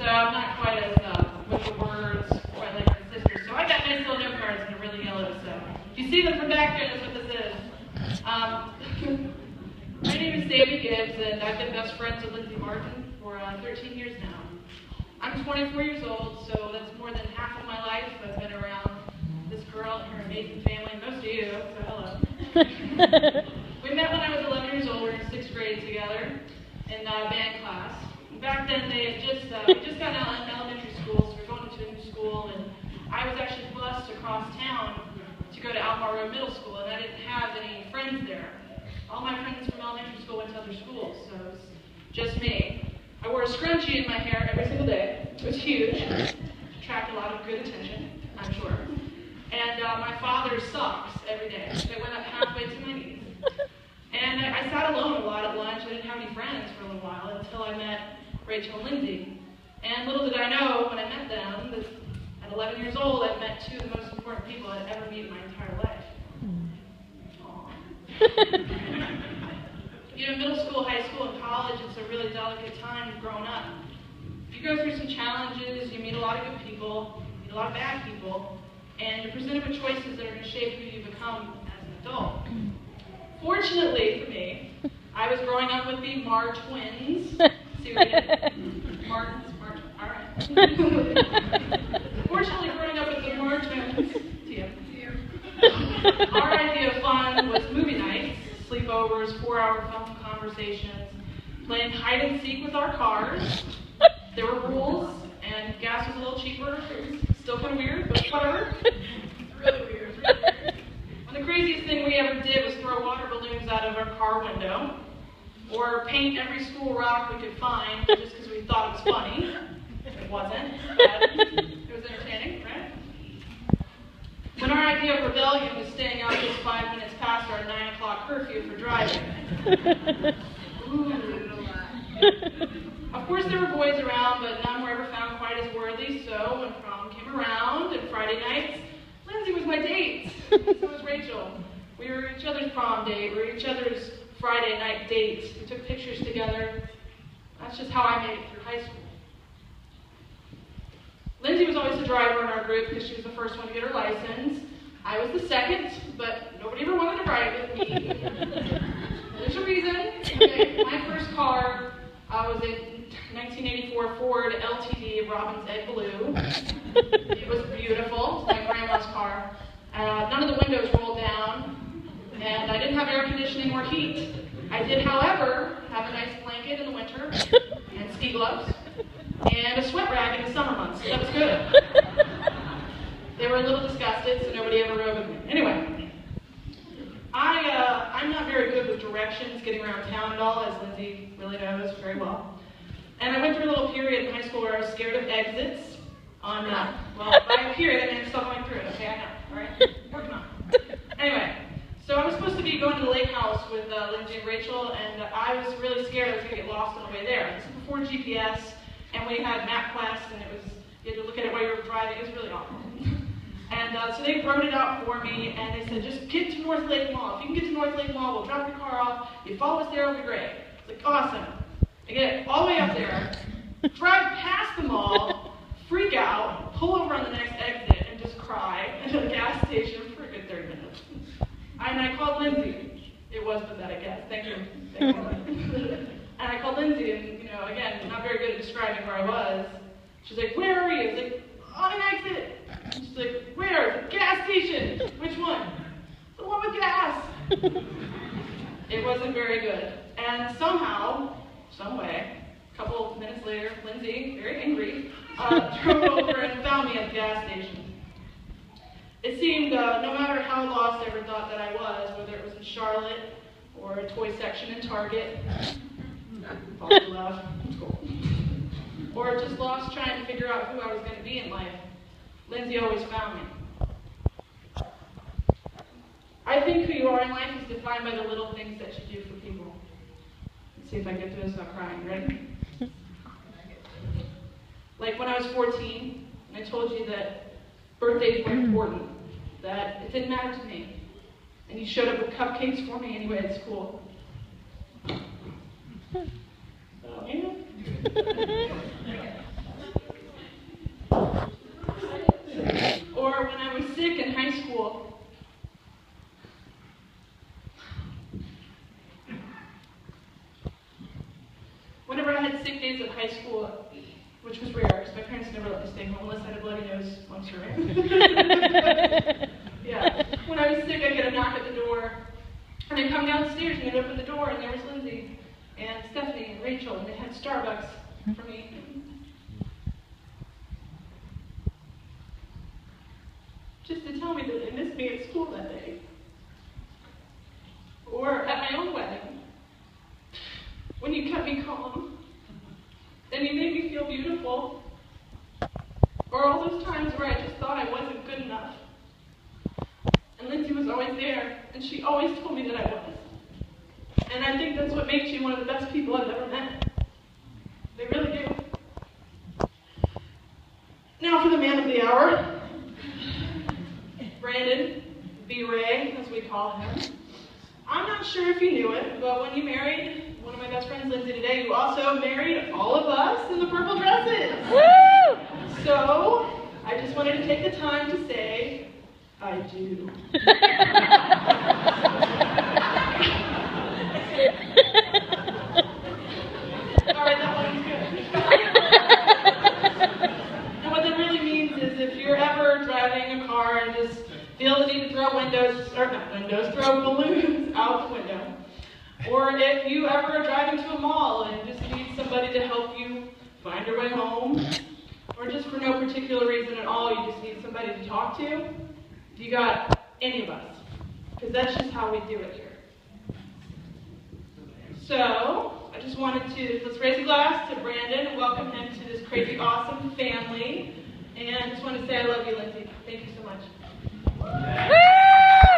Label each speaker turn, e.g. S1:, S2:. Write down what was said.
S1: I'm not quite as with the words quite like my sister. So I got nice little note cards and they're really yellow. So if you see them from back there, that's what this is. My name is Sammy Gibbs, and I've been best friends with Lindsay and Brandon for 13 years now. I'm 24 years old, so that's more than half of my life. I've been around this girl and her amazing family, most of you, so hello. We met when I was 11 years old. We were in 6th grade together in band class. And back then, they had we just got out of elementary school, so we were going into a new school, and I was actually bused across town to go to Almar Road Middle School, and I didn't have any friends there. All my friends from elementary school went to other schools, so it was just me. I wore a scrunchie in my hair every single day. It was huge. Attracted a lot of good attention, I'm sure. And my father's socks every day. They went up halfway to my knees. And I sat alone a lot at lunch. I didn't have any friends for a little while until I met Rachel and Lindsay. And little did I know when I met them that at 11 years old, I'd met two of the most important people I'd ever meet in my entire life. You know, middle school, high school, and college, it's a really delicate time growing up. You go through some challenges, you meet a lot of good people, meet a lot of bad people, and you're presented with choices that are going to shape who you become as an adult. Fortunately for me, I was growing up with the Marr twins. See what we did? Martins, all right. Fortunately, growing up with the Marr twins, our idea of fun was movie nights, sleepovers, 4-hour phone conversations, playing hide and seek with our cars. There were rules, and gas was a little cheaper. It was still kind of weird, but whatever. Really weird. And the craziest thing we ever did was throw water balloons out of our car window, or paint every school rock we could find just because we thought it was funny. It wasn't, but it was entertaining, right? When our idea of rebellion was staying out just 5 minutes past our 9 o'clock curfew for driving. Ooh. Of course there were boys around, but none were ever found quite as worthy, so when prom came around and Friday nights, Lindsay was my date. So was Rachel. We were each other's prom date, we were each other's Friday night dates. We took pictures together. That's just how I made it through high school. Lindsay was always the driver in our group because she was the first one to get her license. I was the second, but nobody ever wanted to ride with me. There's a reason. Okay. My first car was a 1984 Ford LTD Robin's Egg Blue. It was beautiful. It's my grandma's car. None of the windows rolled down, and I didn't have air conditioning or heat. I did, however, have a nice blanket in the winter and ski gloves. And a sweat rag in the summer months. So that was good. They were a little disgusted, so nobody ever rode with me. Anyway, I'm not very good with directions, getting around town at all, as Lindsay really knows very well. And I went through a little period in high school where I was scared of exits. By a period, I mean I'm still going through it. Okay, I know. All right, working on it. Anyway, so I was supposed to be going to the lake house with Lindsay and Rachel, and I was really scared I was going to get lost on the way there. This is before GPS. And we had MapQuest, and you had to look at it while you were driving. It was really awful. And so they wrote it out for me, and they said, just get to North Lake Mall. If you can get to North Lake Mall, we'll drop your car off. You follow us there, it'll be great. It's like, awesome. I get all the way up there, drive past the mall, freak out, pull over on the next exit, and just cry at the gas station for a good 30 minutes. And I called Lindsay. It was pathetic, yes. Thank you. And I called Lindsay, and, again, not very good at describing where I was. She's like, where are you? I was like, on an exit. She's like, where? Gas station. Which one? The one with gas. It wasn't very good. And somehow, some way, a couple of minutes later, Lindsay, very angry, drove over and found me at the gas station. It seemed, no matter how lost I ever thought that I was, whether it was in Charlotte or a toy section in Target, cool. Or just lost trying to figure out who I was going to be in life, Lindsay always found me. I think who you are in life is defined by the little things that you do for people. Let's see if I can get through this without crying. Ready? Like when I was 14, and I told you that birthdays were important, that it didn't matter to me. And you showed up with cupcakes for me anyway at school. sick days of high school, which was rare, because my parents never let me stay home unless I had a bloody nose once or right. Yeah. When I was sick, I'd get a knock at the door, and I'd come downstairs and I'd open the door, and there was Lindsay and Stephanie and Rachel, and they had Starbucks for me. Just to tell me that they missed me at school that day. Or at my own wedding, when you kept me calm, and you made me feel beautiful. Or all those times where I just thought I wasn't good enough. And Lindsay was always there, and she always told me that I was. And I think that's what makes you one of the best people I've ever met. They really do. Now for the man of the hour. Brandon, B-Ray, as we call him. I'm not sure if you knew it, but when you married one of my best friends, Lindsay, today, you also married all of us in the purple dresses. Woo! So, I just wanted to take the time to say, I do. Alright, that one's good. And what that really means is if you're ever driving a car and just feel the need to throw throw balloons out the window. Or if you ever are driving to a mall and just need somebody to help you find your way home, or just for no particular reason at all, you just need somebody to talk to, you got any of us. Because that's just how we do it here. So, I just wanted to, let's raise a glass to Brandon and welcome him to this crazy, awesome family. And I just want to say I love you, Lindsay. Thank you so much.